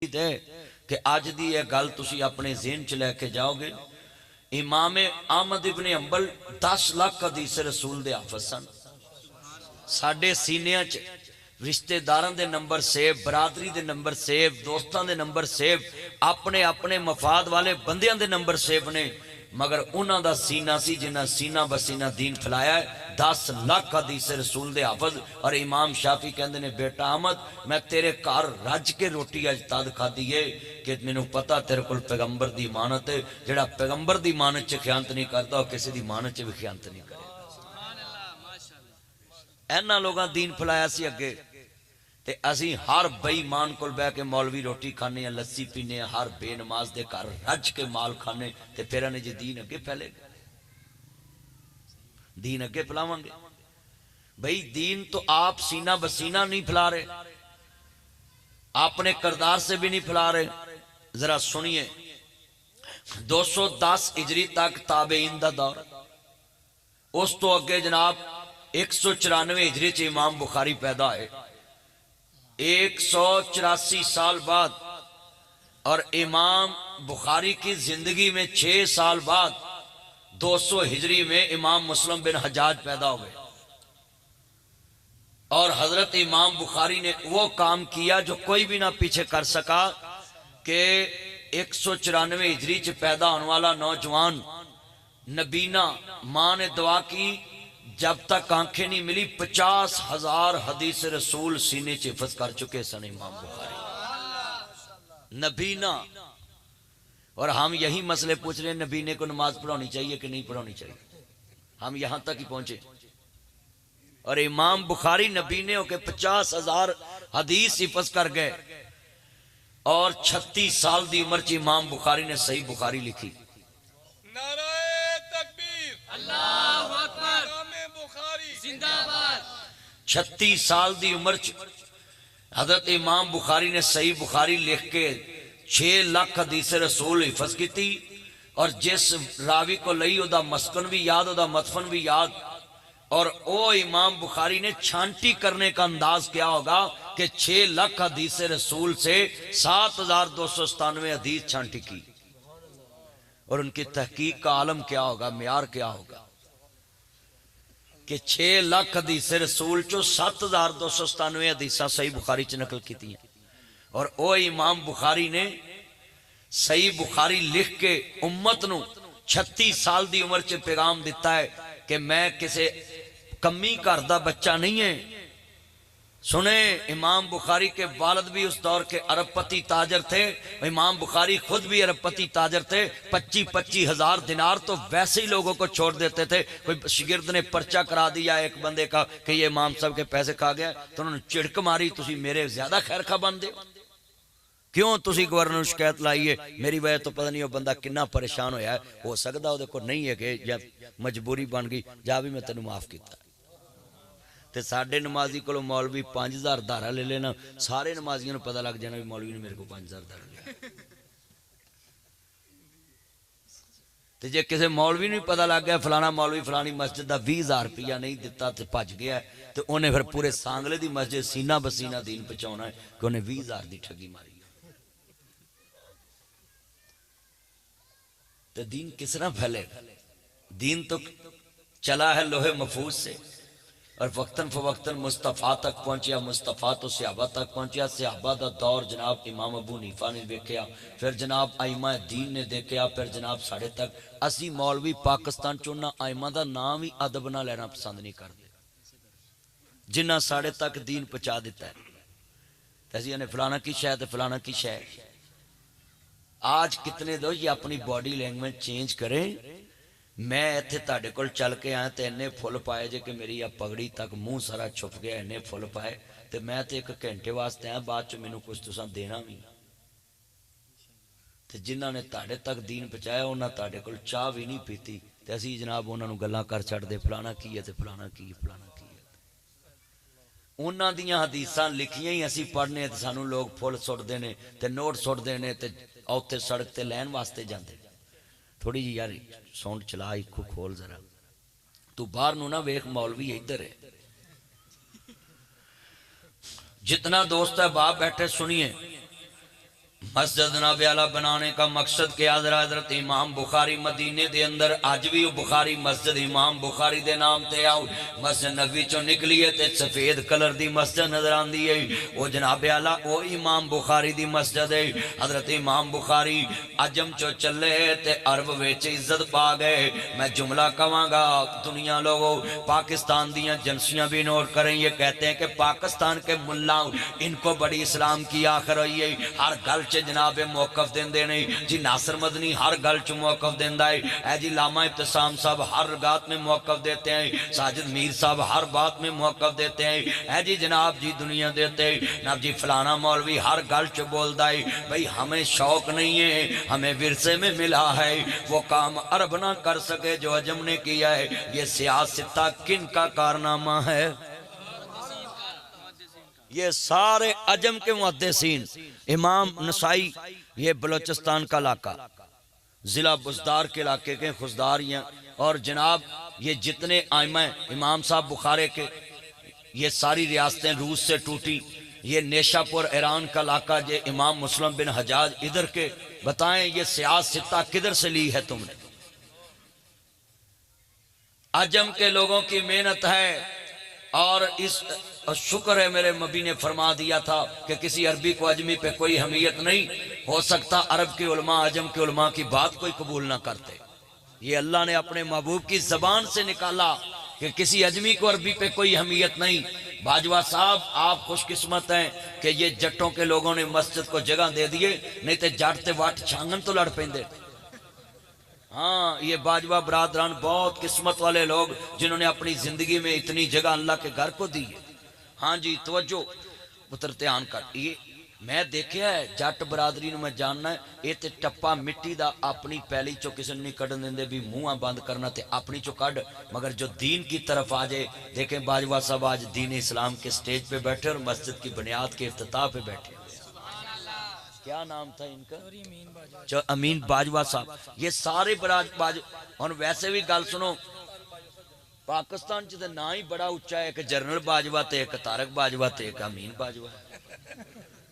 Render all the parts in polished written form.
ہے کہ آج دی یہ گل تسی اپنے ذہن چ لے کے جاؤ گے۔ امام احمد ابن حنبل 10 لاکھ حدیث رسول دے حافظ سن۔ ساڈے سینیاں چ رشتہ داراں دے نمبر سیو، برادری دے نمبر سیو، دوستاں دے نمبر سیو، اپنے اپنے مفاد والے بندیاں دے نمبر سیو نے، مگر انہاں دا سینہ سی جنہاں سینہ بسینہ دین پھیلایا ہے۔ 10 لاکھ حدیث رسول دے حافظ۔ اور امام شافعی کہندے نے بیٹا احمد میں تیرے گھر رج کے روٹی اج تد کھادی ہے کہ مینوں پتہ تیرے کول پیغمبر دی امانت ہے، جڑا پیغمبر دی امانت چ خیانت نہیں کردا او کسی دی امانت چ بھی خیانت نہیں کرے۔ اینا لوگاں دین پھیلایا سی اگے تے اسی ہر بے ایمان کول بہ کے مولوی روٹی کھانے ہیں، لسی پینے ہیں، ہر بے نماز دے گھر رج کے مال کھانے تے پھر انہیں جی دین اگے پھیلے گا، دین اگے پھیلاواں گے؟ بھئی دین تو آپ سینہ بسینہ نہیں پھیلا رہے، اپنے کردار سے بھی نہیں پھیلا رہے۔ ذرا سنیے، 210 ہجری تک تابعین دا دور، اس تو اگے جناب 194 ہجری چ امام بخاری پیدا ہے، 184 سال بعد، اور امام بخاری کی زندگی میں 6 سال بعد 200 ہجری میں امام مسلم بن حجاج پیدا ہوئے، اور حضرت امام بخاری نے وہ کام کیا جو کوئی بھی نہ پیچھے کر سکا کہ 194 ہجری چ پیدا ہونے والا نوجوان نبینا ماں نے دعا کی، جب تک آنکھیں نہیں ملی 50,000 حدیث رسول سینے چ حفظ کر چکے سن امام بخاری نبینا۔ اور ہم یہی مسئلے پوچھ رہے ہیں، نبینے کو نماز پڑھانی چاہیے کہ نہیں پڑھانی چاہیے، ہم یہاں تک ہی پہنچے۔ اور امام بخاری نبینے ہو کے 50,000 حدیث حفظ کر گئے، اور 36 سال دی عمر چ امام بخاری نے صحیح بخاری لکھی۔ نعرہ تکبیر، اللہ اکبر، امام بخاری زندہ باد۔ 36 سال دی عمر چ حضرت امام بخاری نے صحیح بخاری لکھ کے 6 لاکھ حدیث رسول حفظ کی تھی، اور جس راوی کو لئی او دا مسکن بھی یاد، او دا مدفن بھی یاد۔ اور او امام بخاری نے چھانٹی کرنے کا انداز کیا ہوگا کہ 6 لاکھ حدیث رسول سے 7,297 حدیث چھانٹی کی، اور ان کی تحقیق کا عالم کیا ہوگا، معیار کیا ہوگا کہ 6 لاکھ حدیث رسول چو 7,297 حدیثہ صحیح بخاری چ نقل کی تھی، اور او امام بخاری نے صحیح بخاری لکھ کے امت نو 36 سال دی عمر چ پیغام دیتا ہے کہ میں کسے کمی گھر دا بچہ نہیں ہے۔ سنیں، امام بخاری کے والد بھی اس دور کے ارب پتی تاجر تھے، امام بخاری خود بھی ارب پتی تاجر تھے۔ 25,000 دینار تو ویسے ہی لوگوں کو چھوڑ دیتے تھے۔ کوئی شگرد نے پرچہ کرا دیا ایک بندے کا کہ یہ امام صاحب کے پیسے کھا گیا، تو انہوں نے چڑک ماری، تسی میرے زیادہ خیر خواہ بن دے، کیوں تسی گورنر شکایت لائیے، میری وجہ تو پتہ نہیں وہ بندہ کنا پریشان ہویا ہے، ہو سکتا وہ کو نہیں ہے کہ یا مجبوری بن گئی، جا بھی میں تینوں معاف کیتا۔ تے ساڈے نمازی کو مولوی 5,000 دھارا لے لینا، سارے نمازیوں نے پتہ لگ جانا بھی مولوی نے میرے کو 5,000 دھارا لیا۔ تے جے کسے مولوی نہیں پتہ لگ گیا فلانا مولوی فلانی مسجد دا 20,000 روپیہ نہیں دیتا تے بھج گیا ہے، تو انہیں پھر پورے سانگلے دی مسجد سینہ بسینہ دین پہنچانا ہے کہ انہیں 20,000 دی ٹھگی ماری۔ تو دین کس طرح پھیلے گا؟ دین تو چلا ہے لوہے محفوظ سے، اور وقتاً فوقتاً مصطفیٰ تک پہنچیا، مصطفیٰ تو صحابہ تک پہنچیا، صحابہ دا دور جناب امام ابو حنیفہ نے دیکھیا، پھر جناب ائمہ دین نے دیکھیا، پھر جناب ساڑھے تک اسی مولوی پاکستان چوننا ائمہ دا نام ہی ادب نہ لینا پسند نہیں کر دے، جنہ ساڑھے تک دین پہنچا دیتا ہے۔ ایسی یعنی فلانا کی شاید فلانا کی شاید۔ آج کتنے دو یہ اپنی باڈی لینگویج چینج کریں۔ میں ایتھے تاڑے کل چل کے آئے تے انہیں پھول پائے جے کہ میری یہ پگڑی تک منہ سارا چھپ گیا، انہیں پھول پائے تے میں تے 1 گھنٹے واسطے آئے، بعد چو میں کچھ تساں دینا بھی تے جنہ نے تاڑے تک دین پہنچایا انہاں تاڑے کل چاہ بھی نہیں پیتی تے اسی جناب انہاں نو گلاں کر چھڑ دے فلانا کی ہے تے فلانا کی ہے فلانا کی ہے۔ انہاں دیاں حدیثاں لکھیاں ہی اسی پڑھنے تے سانو لوگ پھول سٹ دینے تے نوٹ سٹ دینے تے اوتے سڑک تے لین واسطے جاندے۔ تھوڑی جی یار ساؤنڈ چلا ہی کھول ذرا، تو باہر نو نہ ویکھ مولوی ادھر ہے۔ جتنا دوست ہے باپ بیٹھے سنیے، مسجد جناب اعلیٰ بنانے کا مقصد کیا حضرت امام بخاری مدینے دے اندر اج بھی بخاری مسجد امام بخاری دے نام تے آؤ مسجد نبوی چوں نکلی ہے تے سفید کلر دی مسجد نظر آندی ہے وہ جناب اعلیٰ وہ امام بخاری دی مسجد ہے حضرت امام بخاری عجم چو چلے تے عرب وچ عزت پا گئے میں جملہ کہاں گا دنیا لوگوں پاکستان دیاں جنسیاں بھی نوٹ کریں یہ کہتے ہیں کہ پاکستان کے ملا ان کو بڑی اسلام کی آخر ہوئی ہے ہر گل چ جناب موقف دیندے نہیں جی ناصر مدنی ہر گل چ موقف دیندا ہے اے جی علامہ ابتسام صاحب ہر بات میں موقف دیتے ہیں ساجد میر صاحب ہر بات میں موقف دیتے ہیں اے جی جناب جی دنیا دیتے جناب جی فلانا مولوی ہر گل چ بولدا ہے بھئی ہمیں شوق نہیں ہے ہمیں ورثے میں ملا ہے وہ کام عرب نہ کر سکے جو عجم نے کیا ہے یہ سیاستہ کن کا کارنامہ ہے یہ سارے عجم کے محدثین امام نسائی یہ بلوچستان کا علاقہ ضلع بزدار کے علاقے کے خزدار ہیں اور جناب یہ جتنے آئمہ امام صاحب بخارے کے یہ ساری ریاستیں روس سے ٹوٹی یہ نیشا پور ایران کا علاقہ یہ امام مسلم بن حجاج ادھر کے بتائیں یہ سیاستہ کدھر سے لی ہے تم نے عجم کے لوگوں کی محنت ہے اور اس شکر ہے میرے مبی نے فرما دیا تھا کہ کسی عربی کو عجمی پہ کوئی حمیت نہیں ہو سکتا عرب کے علماء عجم کے علماء کی بات کوئی قبول نہ کرتے یہ اللہ نے اپنے محبوب کی زبان سے نکالا کہ کسی عجمی کو عربی پہ کوئی حمیت نہیں باجوہ صاحب آپ خوش قسمت ہیں کہ یہ جٹوں کے لوگوں نے مسجد کو جگہ دے دیے نہیں تے جاٹتے واٹ چھانگن تو لڑ پیندے ہاں یہ باجوہ برادران بہت قسمت والے لوگ جنہوں نے اپنی زندگی میں اتنی جگہ اللہ کے گھر کو دی ہے ہاں جی توجہ پتر دھیان کر یہ میں دیکھیا ہے جٹ برادری نو میں جاننا ہے یہ تے ٹپا مٹی دا اپنی پہلی چو کسی نہیں کڑن دیندے بھی منہ بند کرنا تے اپنی چو کڑ مگر جو دین کی طرف آجے دیکھیں باجوہ صاحب آج دین اسلام کے سٹیج پہ بیٹھے اور مسجد کی بنیاد کے افتتاح پہ بیٹھے کیا نام تھا ان کا امین باجوہ صاحب یہ سارے باجوہ اور ویسے بھی گل سنو پاکستان چیزے نا ہی بڑا اچھا ہے ایک جنرل باجوہ تے ایک تارک باجوہ تے ایک امین باجوہ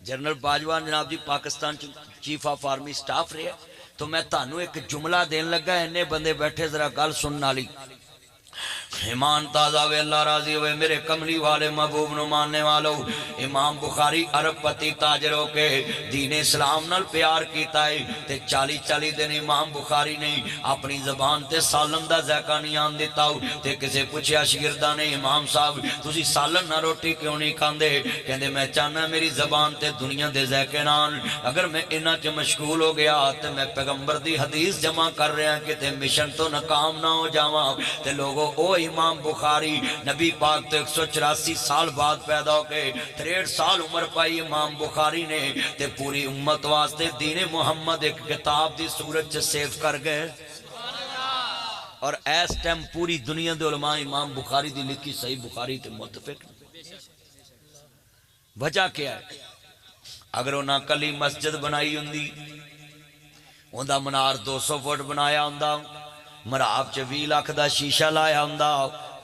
جنرل باجوہ جناب ji Pakistan chief of army staff رہے تو میں تانو ایک جملہ دین لگا انہیں بندے بیٹھے ذرا گل سننا لی ایمان تازہ ہوئے اللہ راضی ہوئے میرے کملی والے محبوب نو ماننے والو امام بخاری عرب پتی تاجروں کے دین اسلام نال پیار کیتا ہے تے 40 دن امام بخاری نے اپنی زبان تے سالن دا ذائقہ نہیں آن دیتا ہو تے کسے پوچھیا شاگرداں نے امام صاحب تسی سالن نہ روٹی کیوں نہیں کھاندے کہندے میں چاہنا میری زبان تے دنیا دے ذائقے نال اگر میں انہاں چ مشغول ہو گیا تے میں پیغمبر دی حدیث جمع کر رہا کہ تے مشن تو ناکام نہ ہو جاواں تے لوگوں او امام بخاری نبی پاک تو 184 سال بعد پیدا ہو گئے 63 سال عمر پائی امام بخاری نے تے پوری امت واسطے دین محمد ایک کتاب دی صورت سے سیف کر گئے اور ایس ٹائم پوری دنیا دے علماء امام بخاری دی لکھی صحیح بخاری تے متفق وجہ کیا ہے اگر انہاں کلی مسجد بنائی ہوندی اوندا منار 200 فٹ بنایا ہوندا مراب چ 20 لاکھ دا شیشہ لایا ہوندا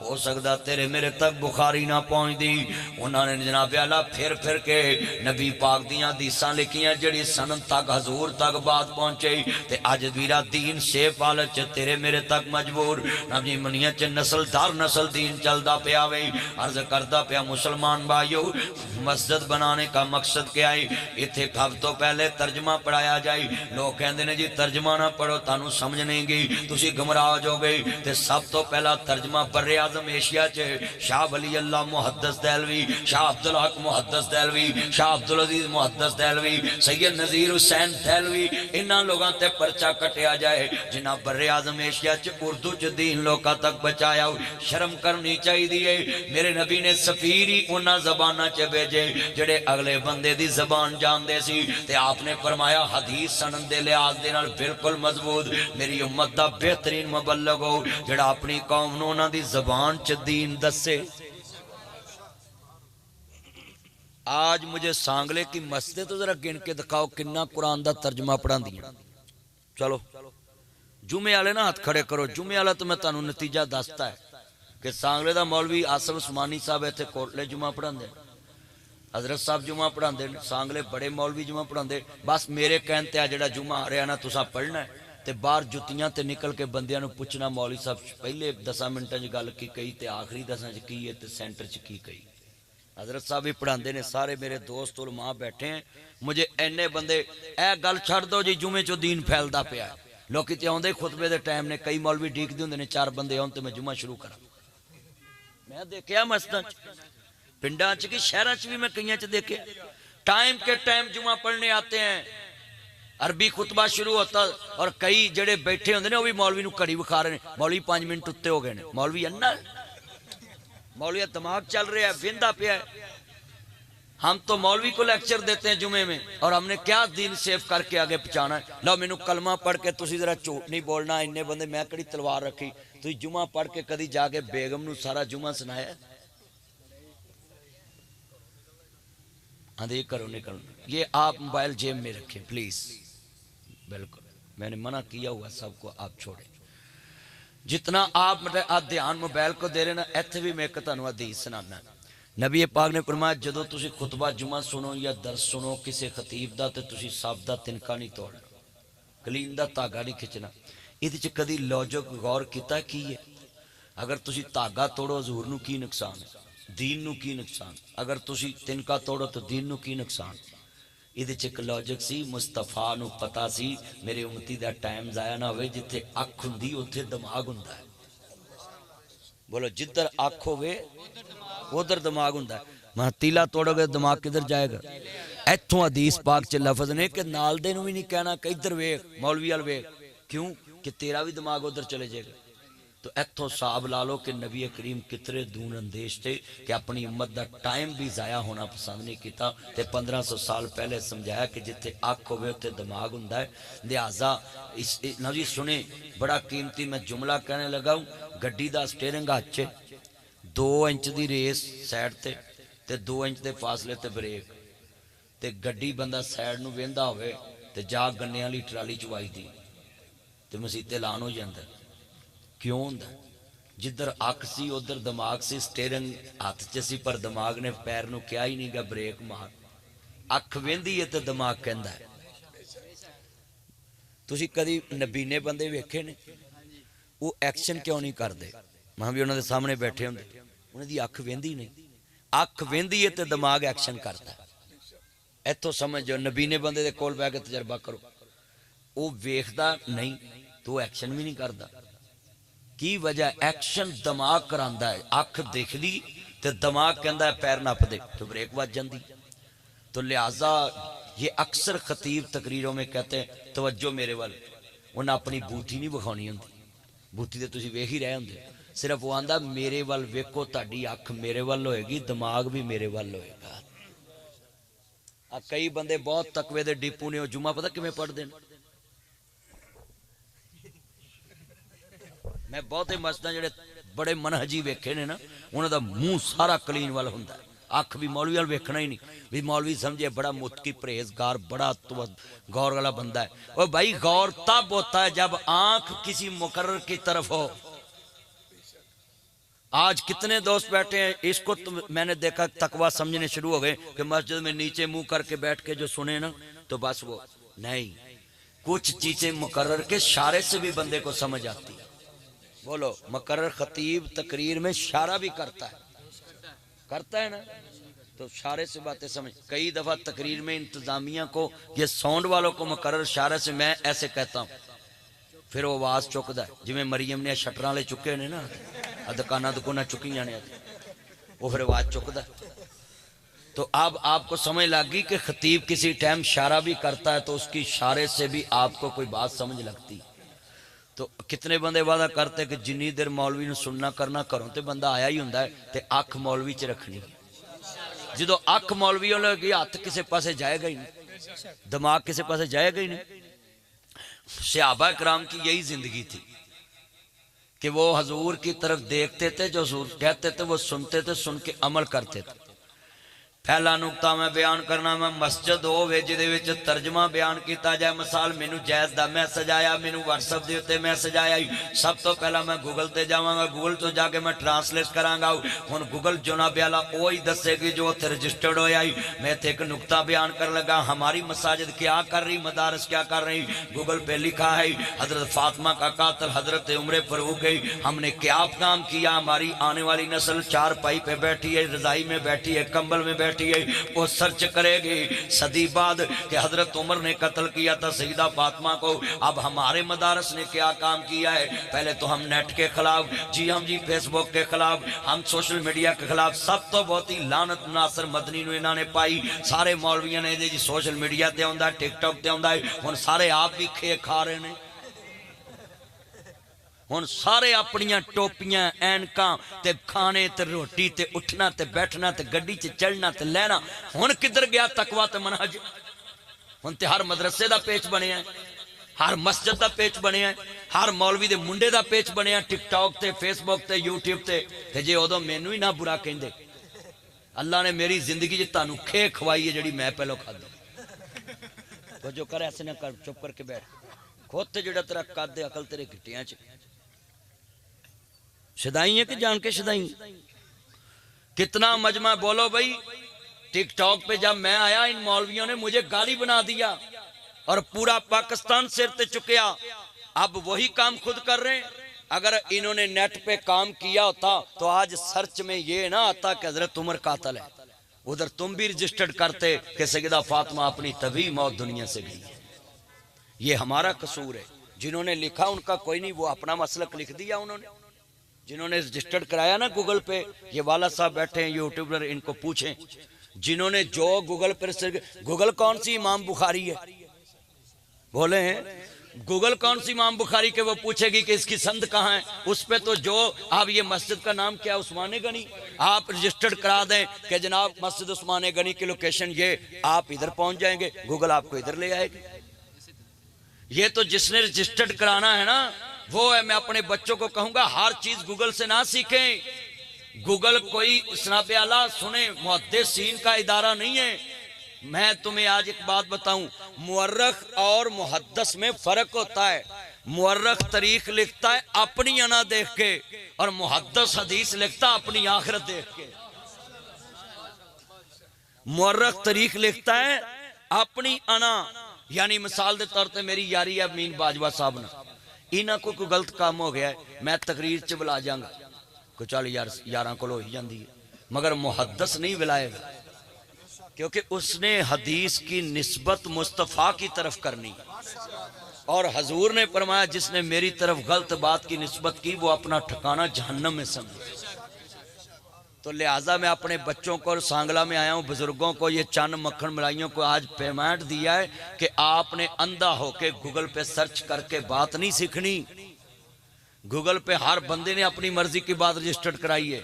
ہو سکتا تیرے میرے تک بخاری نہ پہنچ دی انہوں نے جناب اعلیٰ پھر کے نبی پاک دیاں حدیثاں لکھیاں جڑی سند تک حضور تک بات پہنچے تے اج ویرا دین شیف حالت چ تیرے میرے تک مجبور نبی منیاں چ نسل در نسل دین چلدا پیا وے عرض کردا پیا مسلمان بھائیو مسجد بنانے کا مقصد کیا ہے ایتھے کب تو پہلے ترجمہ پڑھایا جائے لوگ کہندے نے جی ترجمہ نہ پڑھو تانوں سمجھ نہیں گئی تسی گمراہ ہو جو گئی تے سب تو پہلا ترجمہ بر اعظم ایشیا چ شاہ ولی اللہ محدث دہلوی شاہ عبدالحق محدث دہلوی شاہ عبدالعزیز محدث دہلوی سید نذیر حسین دہلوی انہاں لوگاں تے پرچہ کٹیا جائے جنہاں بر اعظم ایشیا چ اردو چ دین لوکاں تک بچایا شرم کرنی چاہیے میرے نبی نے سفیر ہی انہاں زباناں چ بھیجے جڑے اگلے بندے دی زبان جاندے سی تے آپ نے فرمایا حدیث سند دے لحاظ دے نال بالکل مضبوط میری امت دا بہترین مبلغ ہو جڑا اپنی قوم نو انہاں دی زبان چ دین دسے آج مجھے سانگلے کی مسجد تو ذرا گن کے دکھاؤ کنا قرآن دا ترجمہ پڑھا دیا چلو جمعے والے نا ہاتھ کھڑے کرو جمعے والا تو میں تانوں نتیجہ دستا ہے کہ سانگلے دا مولوی آصف عثمانی صاحب ایتھے کوٹلے جمعہ پڑھان دے حضرت صاحب جمعہ پڑھاندے نے سانگلے بڑے مولوی جمعہ پڑھاندے بس میرے کہن تے جڑا جمعہ آ رہا نا تساں پڑھنا ہے تے باہر جتیاں تے نکل کے بندیاں نو پوچھنا مولوی صاحب پہلے 10 منٹاں چ گل کی کئی تے آخری 10 چ کی ہے تے سینٹر چ کی کئی حضرت صاحب بھی پڑھاندے نے سارے میرے دوست علماء بیٹھے ہیں مجھے اینے بندے اے گل چھڑ دو جی جمعے چو دین پھیلدا پیا ہے لوکی تے اوندے خطبے دے ٹائم نے کئی مولوی ڈیک دے ہوندے نے 4 بندے آن تے میں جمعہ شروع کراں میں دیکھیا مسجداں چ پنڈاں چ کی شہراں چ بھی میں کئیاں چ دیکھے ٹائم کے ٹائم جمعہ پڑھنے آتے ہیں عربی خطبہ شروع ہوتا اور کئی جڑے بیٹھے ہوندے نے وہ بھی مولوی نو کڑی وکھا رہے ہیں مولوی 5 منٹ اتے ہو گئے نے مولوی انا مولوی دماغ چل رہا ہے ویندا پیا ہے ہم تو مولوی کو لیکچر دیتے ہیں جمعے میں اور ہم نے کیا دین سیف کر کے آگے پہنچانا ہے لو مینوں کلمہ پڑھ کے تسی ذرا جھوٹ نہیں بولنا انے بندے میں کڑی تلوار رکھی تو جمعہ پڑھ کے کدی جا کے بیگم نو سارا جمعہ سنایا اندے کرو نکل یہ آپ موبائل جیب میں رکھیں پلیز بالکل میں نے منع کیا ہوا سب کو آپ چھوڑیں جتنا آپ دھیان موبائل کو دے رہے نا ایتھے بھی میں تانوں حدیث سنانا نبی پاک نے فرمایا جدو تسی خطبہ جمعہ سنو یا درس سنو کسی خطیب دا تے تسی سب دا تنکا نہیں توڑنا کلیم دا تاگا نہیں کھچنا یہ کدی لوجک غور کیتا کی ہے اگر تسی تاگا توڑو حضور نو کی نقصان ہے دین نو کی نقصان اگر تسی تنکا توڑو تو دین نو کی نقصان یہ ایک لوجک سی مصطفیٰ نو پتا سی میرے امتی دا ٹائم ضائع نہ ہوئے جتھے اکھ ہوندی اوتھے دماغ ہوندا ہے بولو جدھر اکھ ہوئے ادھر دماغ ہوندا ہے میں تیلا توڑو گے دماغ کدھر جائے گا ایتھوں حدیث پاک چ لفظ نے کہ نال دے نو بھی نہیں کہنا کہ ادھر ویکھ مولوی ال ویکھ کیوں کہ تیرا بھی دماغ ادھر چلے جائے گا تو ایتھوں صاحب لا لو کہ نبی کریم کتنے دون اندیش تھے کہ اپنی امت دا ٹائم بھی ضائع ہونا پسند نہیں کیتا تے 1500 سال پہلے سمجھایا کہ جتھے اکھ ہوئے اتنے دماغ ہوندا ہے لہٰذا نبی سنیں بڑا قیمتی میں جملہ کہنے لگا ہوں گڈی دا سٹیئرنگ ہاتھ 2 انچ دی ریس سائڈ تے 2 انچ دے فاصلے تے بریک تے گڈی بندہ سائڈ نو ویندا ہوئے تے جا گنے والی ٹرالی چوائی دی تے مسیتے اعلان ہو جاندا کیوں ہوندا جدھر اکھ سی ادھر دماغ سی سٹیئرنگ ہاتھ چ سی پر دماغ نے پیر نو کیا ہی نہیں گا بریک مار اکھ ویندی ہے تے دماغ کہندا ہے تسی کدی نبینے بندے ویکھے نے وہ ایکشن کیوں نہیں کردے میں بھی انہاں دے سامنے بیٹھے ہوندے انہاں دی اکھ ویندی نہیں اکھ ویندی ہے تے دماغ ایکشن کردا ہے ایتھوں سمجھو نبینے بندے دے کول بیٹھ کے تجربہ کرو وہ ویکھدا نہیں تو ایکشن بھی نہیں کردا کی وجہ ایکشن دماغ کراندا ہے اکھ دیکھ لی تے دماغ کہندا ہے پیر نپ دے تو بریک وج جاندی تو لہٰذا یہ اکثر خطیب تقریروں میں کہتے ہیں توجہ میرے وال انہاں اپنی بوتھی نہیں بکھاونی ہوندی بوتھی تے تسی ویکھ ہی رہے ہوندے صرف وہ آندا میرے وال ویکھو تہاڈی اکھ میرے وال ہوئے گی دماغ بھی میرے وال ہوئے گا کئی بندے بہت تقوی دے ڈیپو نے جمعہ پتہ کیویں پڑھدے ہیں میں بہت مسجداں جڑے بڑے منہجی ویکھے نے نا انہاں دا منہ سارا کلین والا ہوندا ہے اکھ بھی مولوی وال ویکھنا ہی نہیں بھی مولوی سمجھے بڑا متقی پرہیزگار بڑا غور والا بندہ ہے او بھائی غور تب ہوتا ہے جب آنکھ کسی مقرر کی طرف ہو آج کتنے دوست بیٹھے ہیں اس کو میں نے دیکھا تقوی سمجھنے شروع ہو گئے کہ مسجد میں نیچے منہ کر کے بیٹھ کے جو سنے نا تو بس وہ نہیں کچھ چیزیں مقرر کے اشارے سے بھی بندے کو سمجھ آتی ہے بولو مقرر خطیب تقریر میں اشارہ بھی کرتا ہے نا تو اشارے سے باتیں سمجھ کئی دفعہ تقریر میں انتظامیہ کو یہ ساؤنڈ والوں کو مقرر اشارے سے میں ایسے کہتا ہوں پھر وہ آواز چکتا ہے جی میں مریم نے شٹراں لے چکے نے نا دکانہ دکانہ چکی جانے وہ پھر آواز چکتا ہے تو اب آپ کو سمجھ لگ گئی کہ خطیب کسی ٹائم اشارہ بھی کرتا ہے تو اس کی اشارے سے بھی آپ کو کوئی بات سمجھ لگتی تو کتنے بندے وعدہ کرتے کہ جنی دیر مولوی نے سننا کرنا کروں تے بندہ آیا ہی ہوندا ہے تے اکھ مولوی چ رکھنی جدو اکھ مولوی ہو لگی ہاتھ کسے پاسے جائے گا ہی نہیں دماغ کسے پاسے جائے گا ہی نہیں صحابہ کرام کی یہی زندگی تھی کہ وہ حضور کی طرف دیکھتے تھے جو حضور کہتے تھے وہ سنتے تھے سن کے عمل کرتے تھے پہلا نقطہ میں بیان کرنا میں مسجد ہوے جدے وچ ترجمہ بیان کیتا جائے مثال مینوں جائز دا میسج آیا مینوں واٹس ایپ دے اوتے میسج آیا سب تو پہلا میں گوگل تے جاواں گا گوگل تو جا کے میں ٹرانسلیٹ کراں گا ہن گوگل جناب والا وہی دسے گی جو تے رجسٹرڈ ہویا میں تے ایک نقطہ بیان کر لگا ہماری مساجد کیا کر رہی مدارس کیا کر رہی گوگل پہ لکھا ہے حضرت فاطمہ کا قاتل حضرت عمر فاروق گئی ہم نے کیا کام کیا ہماری آنے والی نسل چار پائی پہ بیٹھی ہے رضائی میں بیٹھی ہے کمبل میں بیٹھی ہے وہ سرچ کرے گی صدی بعد کہ حضرت عمر نے قتل کیا تھا سیدہ فاطمہ کو اب ہمارے مدارس نے کیا کام کیا ہے پہلے تو ہم نیٹ کے خلاف ہم فیس بک کے خلاف ہم سوشل میڈیا کے خلاف سب تو بہت ہی لعنت ناصر مدنی نو انہوں نے پائی سارے مولویاں نے جی سوشل میڈیا تے آندا ٹک ٹاک تے آندا ہن سارے آپ بھی کھے کھا رہے ہیں ہن سارے اپنیاں ٹوپیاں اینکاں تے کھانے تے روٹی تے اٹھنا تے بیٹھنا تے گڈی چ چڑھنا تے لینا ہن کدھر گیا تقوی تے منہج ہن تے ہر مدرسے دا پیج بنیا ہے ہر مسجد دا پیج بنیا ہے ہر مولوی دے منڈے دا پیج بنیا ٹک ٹاک تے فیس بک تے یوٹیوب تے جے ادو مینوں ہی نہ برا کہندے اللہ نے میری زندگی جے تانوں کھے کھوائی ہے جڑی میں پہلو کھادی تو جو کر ایسے نہ کر چپ کر کے بیٹھ خود تے جڑا تیرا قد عقل تیرے گھٹیاں چ شدائی ہے کہ جان کے شدائی کتنا مجمع بولو بھائی ٹک ٹاک پہ جب میں آیا ان مولویوں نے مجھے گالی بنا دیا اور پورا پاکستان سر تے چکیا اب وہی کام خود کر رہے ہیں اگر انہوں نے نیٹ پہ کام کیا ہوتا تو آج سرچ میں یہ نہ آتا کہ حضرت عمر قاتل ہے ادھر تم بھی رجسٹرڈ کرتے کہ سیدہ فاطمہ اپنی طبی موت دنیا سے گئی یہ ہمارا قصور ہے جنہوں نے لکھا ان کا کوئی نہیں وہ اپنا مسلک لکھ دیا انہوں نے جنہوں نے رجسٹرڈ کرایا نا گوگل پہ یہ والا صاحب بیٹھے ہیں یوٹیوبر ان کو پوچھیں جنہوں نے جو گوگل پر گوگل کون سی امام بخاری ہے بولے ہیں گوگل کون سی امام بخاری کے وہ پوچھے گی کہ اس کی سند کہاں ہے اس پہ تو جو آپ یہ مسجد کا نام کیا عثمان غنی آپ رجسٹرڈ کرا دیں کہ جناب مسجد عثمان غنی کی لوکیشن یہ آپ ادھر پہنچ جائیں گے گوگل آپ کو ادھر لے آئے گی یہ تو جس نے رجسٹرڈ کرانا ہے نا وہ ہے میں اپنے بچوں کو کہوں گا ہر چیز گوگل سے نہ سیکھیں گوگل کوئی اسناب اعلیٰ سنیں محدثین کا ادارہ نہیں ہے میں تمہیں آج ایک بات بتاؤں مورخ اور محدث میں فرق ہوتا ہے مورخ تاریخ لکھتا ہے اپنی انا دیکھ کے اور محدث حدیث لکھتا ہے اپنی آخرت دیکھ کے مورخ تاریخ لکھتا ہے اپنی انا یعنی مثال دے طور تے میری یاری ہے امین باجوہ صاحب نے انہاں کو کوئی غلط کام ہو گیا ہے میں تقریر چ بلا جاؤں گا کوئی چل یاراں کول ہو ہی جاندی ہے مگر محدث نہیں بلائے گا کیونکہ اس نے حدیث کی نسبت مصطفیٰ کی طرف کرنی اور حضور نے فرمایا جس نے میری طرف غلط بات کی نسبت کی وہ اپنا ٹھکانہ جہنم میں سمجھے تو لہٰذا میں اپنے بچوں کو اور سانگلہ میں آیا ہوں بزرگوں کو یہ چند مکھن ملائیوں کو آج پیمنٹ دیا ہے کہ آپ نے اندھا ہو کے گوگل پہ سرچ کر کے بات نہیں سیکھنی گوگل پہ ہر بندے نے اپنی مرضی کی بات رجسٹرڈ کرائی ہے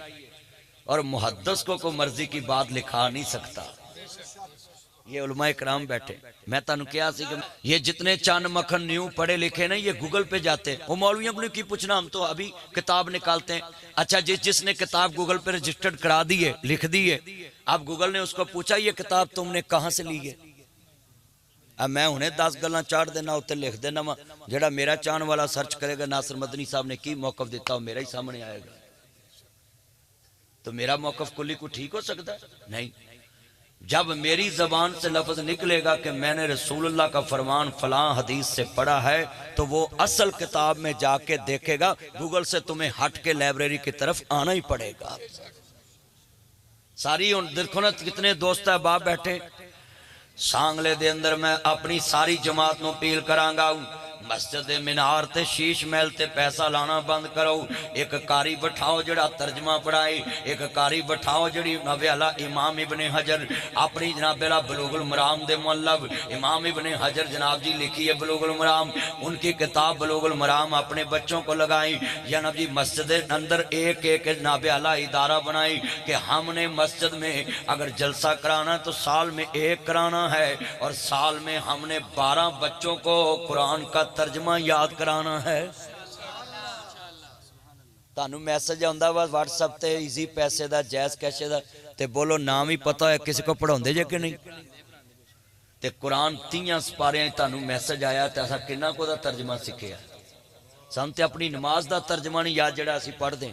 اور محدث کو کوئی مرضی کی بات لکھا نہیں سکتا یہ علماء کرام بیٹھے میں تانوں کیا سی کہ یہ جتنے چاند مکھن نیو پڑھے لکھے نا یہ گوگل پہ جاتے ہیں وہ مولویوں کو کی پوچھنا ہم تو ابھی کتاب نکالتے ہیں اچھا جس نے کتاب گوگل پہ رجسٹرڈ کرا دی ہے لکھ دی ہے اب گوگل نے اس کو پوچھا یہ کتاب تم نے کہاں سے لی ہے اب میں انہیں 10 گلاں چاڑ دینا ہوتے لکھ دینا جڑا میرا چان والا سرچ کرے گا ناصر مدنی صاحب نے کی موقف دیتا ہو میرا ہی سامنے آئے گا تو میرا موقف کلی کو ٹھیک ہو سکتا ہے نہیں جب میری زبان سے لفظ نکلے گا کہ میں نے رسول اللہ کا فرمان فلاں حدیث سے پڑھا ہے تو وہ اصل کتاب میں جا کے دیکھے گا گوگل سے تمہیں ہٹ کے لائبریری کی طرف آنا ہی پڑے گا ساری دیکھو نا کتنے دوست احباب بیٹھے سانگلے دے اندر میں اپنی ساری جماعت نو اپیل کرانگا مسجد مینار تے شیش محل تے پیسہ لانا بند کرو ایک کاری بٹھاؤ جڑا ترجمہ پڑھائے ایک کاری بٹھاؤ جڑی نبی علا امام ابن حجر اپنی جناب علا بلوغ المرام دے مولب امام ابن حجر جناب جی لکھی ہے بلوغ المرام ان کی کتاب بلوغ المرام اپنے بچوں کو لگائیں یا نبی مسجد اندر ایک نبی علا ادارہ بنائی کہ ہم نے مسجد میں اگر جلسہ کرانا تو سال میں ایک کرانا ہے اور سال میں ہم نے 12 بچوں کو قرآن کا ترجمہ یاد کرانا ہے ਤੁਹਾਨੂੰ ਮੈਸੇਜ ਆਉਂਦਾ ਵਾ WhatsApp ਤੇ ਈਜ਼ੀ ਪੈਸੇ ਦਾ ਜੈਜ਼ ਕੈਸ਼ੇ ਦਾ ਤੇ ਬੋਲੋ ਨਾਮ ਹੀ ਪਤਾ ਹੋਇਆ ਕਿਸੇ ਕੋ ਪੜਾਉਂਦੇ ਜੇ ਕਿ ਨਹੀਂ ਤੇ ਕੁਰਾਨ 30 ਸਪਾਰਿਆਂ 'ਚ ਤੁਹਾਨੂੰ ਮੈਸੇਜ ਆਇਆ ਤੇ ਅਸਾਂ ਕਿੰਨਾ ਕੁ ਉਹਦਾ ਤਰਜਮਾ ਸਿੱਖਿਆ ਸਾਨੂੰ ਤੇ ਆਪਣੀ ਨਮਾਜ਼ ਦਾ ਤਰਜਮਾ ਨਹੀਂ ਯਾਦ ਜਿਹੜਾ ਅਸੀਂ ਪੜ੍ਹਦੇ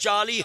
40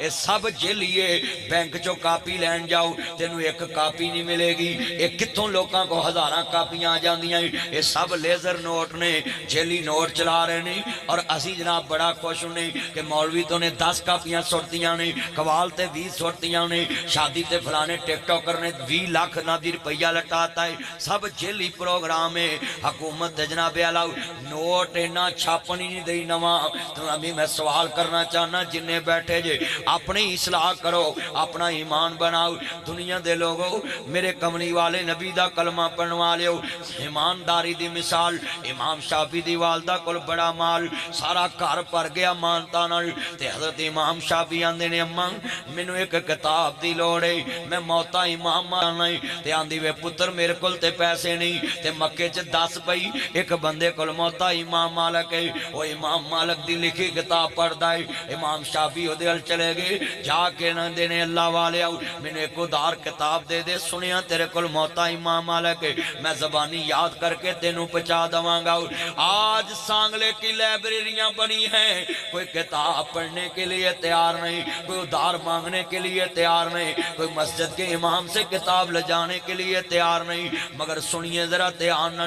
اے سب جیلیے بینک چو کاپی لین جاؤ تینوں ایک کاپی نہیں ملے گی اے کتوں لوکاں کو ہزاراں کاپیاں آ جاندیاں اے سب لیزر نوٹ نے جیلی نوٹ چلا رہے نے اور اسی جناب بڑا خوش ہونے کہ مولوی تو نے 10 کاپیاں سوٹیاں نے قوال تے 20 سوٹیاں نے شادی تے فلانے ٹک ٹاکر نے 20 لاکھ نادی روپیہ لٹاتا ہے سب جیلی پروگرام ہے حکومت دے جناب علاو نوٹ اینا چھاپنی نہیں دئی نواں تو ابھی میں سوال کرنا چاہنا جنہیں بیٹھے جے اپنی اصلاح کرو اپنا ایمان بناؤ دنیا دے لوگو میرے کملی والے نبی دا کلمہ پڑھوا لیو ایمانداری دی مثال امام شافعی دی والدہ کل بڑا مال سارا گھر پر گیا مانتا نال تے حضرت امام شافعی آندے نے اماں مینو ایک کتاب دی لوڑے میں موتا امام مانا تے آندی وے پتر میرے کل تے پیسے نہیں تے مکے چ 10 پئی ایک بندے کل موتا امام مالک ہے وہ امام مالک دی لکھی کتاب پڑھ دائی امام شافعی دل چلے گئے جا کے نہ دینے اللہ والے آؤ میں نے ایک ادار کتاب دے دے سنیا تیرے کل موتا امام مالک ہے میں زبانی یاد کر کے تینوں پچا دوانگا آج سانگلے کی لائبریریاں بنی ہیں کوئی کتاب پڑھنے کے لیے تیار نہیں کوئی ادار مانگنے کے لیے تیار نہیں کوئی مسجد کے امام سے کتاب لجانے کے لیے تیار نہیں مگر سنیے ذرا تیان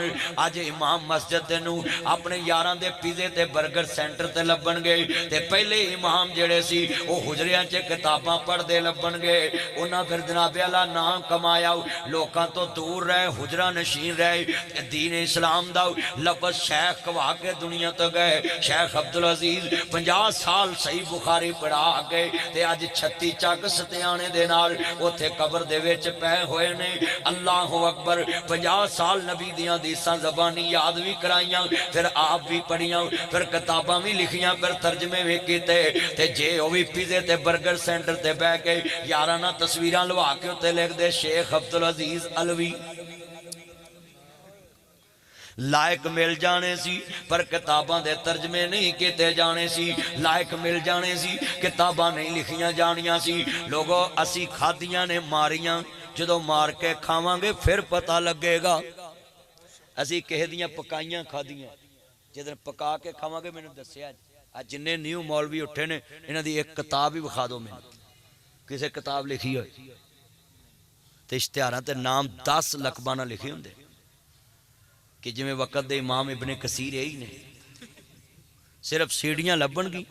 آج امام مسجد دے نو اپنے یاران دے پیزے تے برگر سینٹر تے لبن گئے تے پہلے امام جڑے سی وہ حجریاں چے کتاباں پڑھ دے لبن گئے انہاں پھر جناب اللہ نام کمایا لوکاں تو دور رہے حجرہ نشین رہے دین اسلام دا لفظ شیخ کوا کے دنیا تو گئے شیخ عبدالعزیز 50 سال صحیح بخاری پڑھا گئے تے آج 36 چاک ستیانے دے نال اوتھے قبر دے وچ پے ہوئے نے اللہ اکبر 50 سال نبی دیاں دیساں زبانی یاد بھی کرائیاں پھر آپ بھی پڑھیاں پھر کتاباں بھی لکھیاں پھر ترجمے بھی کیتے تے جے او بھی پیزے تے برگر سینٹر تے بہ کے یارانہ تصویراں لوا کے تے لکھ دے شیخ عبدالعزیز علوی لائق مل جانے سی پر کتاباں دے ترجمے نہیں کیتے جانے سی لائق مل جانے سی کتاباں نہیں لکھیاں جانیاں سی لوگوں اسی کھادیاں نے ماریاں جدو مار کے کھاواں گے پھر پتہ لگے گا اسی کہہ دیاں پکائیاں کھادیاں جدن پکا کے کھاواں گے میں نے دسیا آج جنہیں نیو مولوی اٹھے نے انہاں دی ایک کتاب ہی بخا دو میں کسے کتاب لکھی ہوئی تے اشتہاراں تے نام 10 لقبانہ لکھی ہوندے کہ جمیں وقت دے امام ابن کثیر ہی نے صرف سیڑیاں لبن گی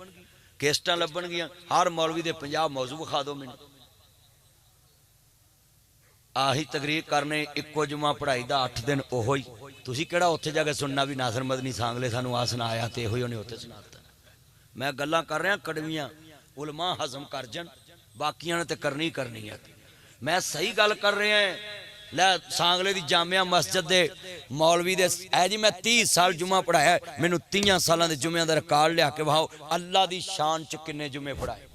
کیسٹاں لبن گیاں ہر مولوی دے 50 موضوع بخا دو میں آہی تقریر کرنے اکو جمعہ پڑھائی دا 8 دن اوہوئی تُسی کیڑا ہوتے جا کے سننا بھی ناصر مدنی سانگلے سانو آسنا آیا تے ہوئی انہیں ہوتے سناتا میں گلہ کر رہے ہیں کڑویاں علماء حضم کر جن باقیاں نے تے کرنی ہے میں صحیح گل کر رہے ہیں لے سانگلے دی جامعہ مسجد دے مولوی دے اے جی میں 30 سال جمعہ پڑھایا ہے میں نو 30 سالان دے جمعہ دے ریکارڈ لیا کہ وہاں اللہ دی شان چکنے جمعہ پڑھائے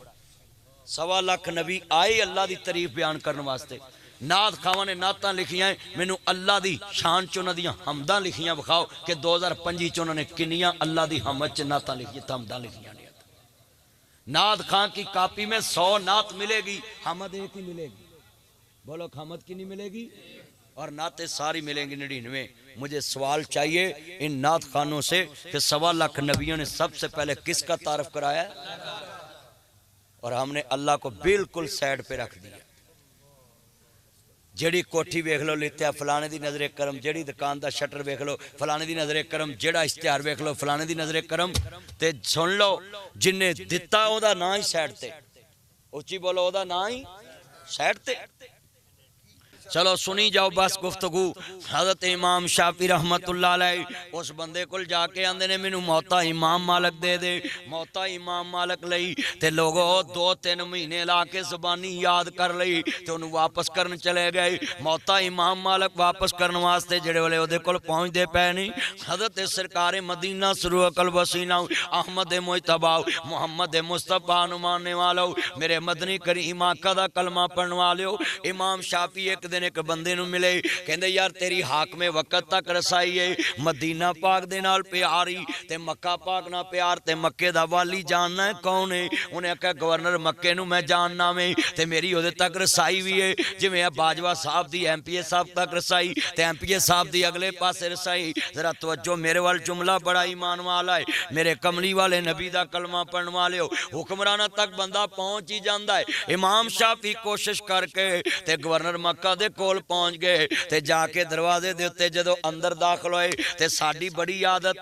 1.25 لاکھ نبی آئے اللہ دی تعریف بیان کرنے واسطے نات خواہ نے ناتاں لکھیاں ہیں میں نو اللہ دی شان چونہ دیاں حمداں لکھیاں بخاؤ کہ 2025 چونہ نے کنیاں اللہ دی حمد چ ناتاں لکھیاں حمداں لکھیاں نہیں نات خان کی کاپی میں 100 نات ملے گی حمد ایک ہی ملے گی بولو حمد کی نہیں ملے گی اور نعتیں ساری ملیں گی 99 مجھے سوال چاہیے ان نعت خانوں سے کہ 1.25 لاکھ نبیوں نے سب سے پہلے کس کا تعارف کرایا اور ہم نے اللہ کو بالکل سائیڈ پہ رکھ دیا جڑی کوٹھی ویکھ لو لیتے فلانے دی نظر کرم جڑی دکان دا شٹر ویکھ لو فلانے دی نظر کرم جڑا اشتہار ویکھ لو فلانے دی نظر کرم تے سن لو جن نے دتا او دا نا ہی سائیڈ تے اچھی بولو او دا نا ہی سائیڈ تے چلو سنی جاؤ بس گفتگو حضرت امام شافعی رحمت اللہ علیہ اس بندے کل جا کے آندے نے منو موتا امام مالک دے دے موتا امام مالک لئی تے لوگوں 2-3 مہینے لا کے زبانی یاد کر لئی تے انہوں واپس کرن چلے گئے موتا امام مالک واپس کرن واسطے جڑے والے او دے کل پہنچ دے پے نہیں حضرت سرکار مدینہ سرور قلب وسینہ احمد مجتبی محمد مصطفیٰ نمانے والو میرے مدنی کریم آقا دا کلمہ پڑھن والو امام شافعی ایک دن دن ایک بندے نو ملے کہندے یار تیری حاکم وقت تک رسائی ہے مدینہ پاک دے نال پیاری تے مکہ پاک نال پیار تے مکے دا والی جاننا ہے کون ہے انہیں کہا گورنر مکے نو میں جاننا میں تے میری اودے تک رسائی بھی ہے جویں باجوہ صاحب دی ایم پی اے صاحب تک رسائی تے ایم پی اے صاحب دی اگلے پاسے رسائی ذرا توجہ میرے وال جملہ بڑا ایمان والا ہے میرے کملی والے نبی دا کلمہ پڑھن والے ہو حکمرانہ تک بندہ پہنچ ہی جاندا ہے امام شافعی کوشش کر کے تے گورنر مکہ دے کول پہنچ گئے تے جا کے دروازے دے اُتے جدوں اندر داخل ہوئے تے ساڈی بڑی عادت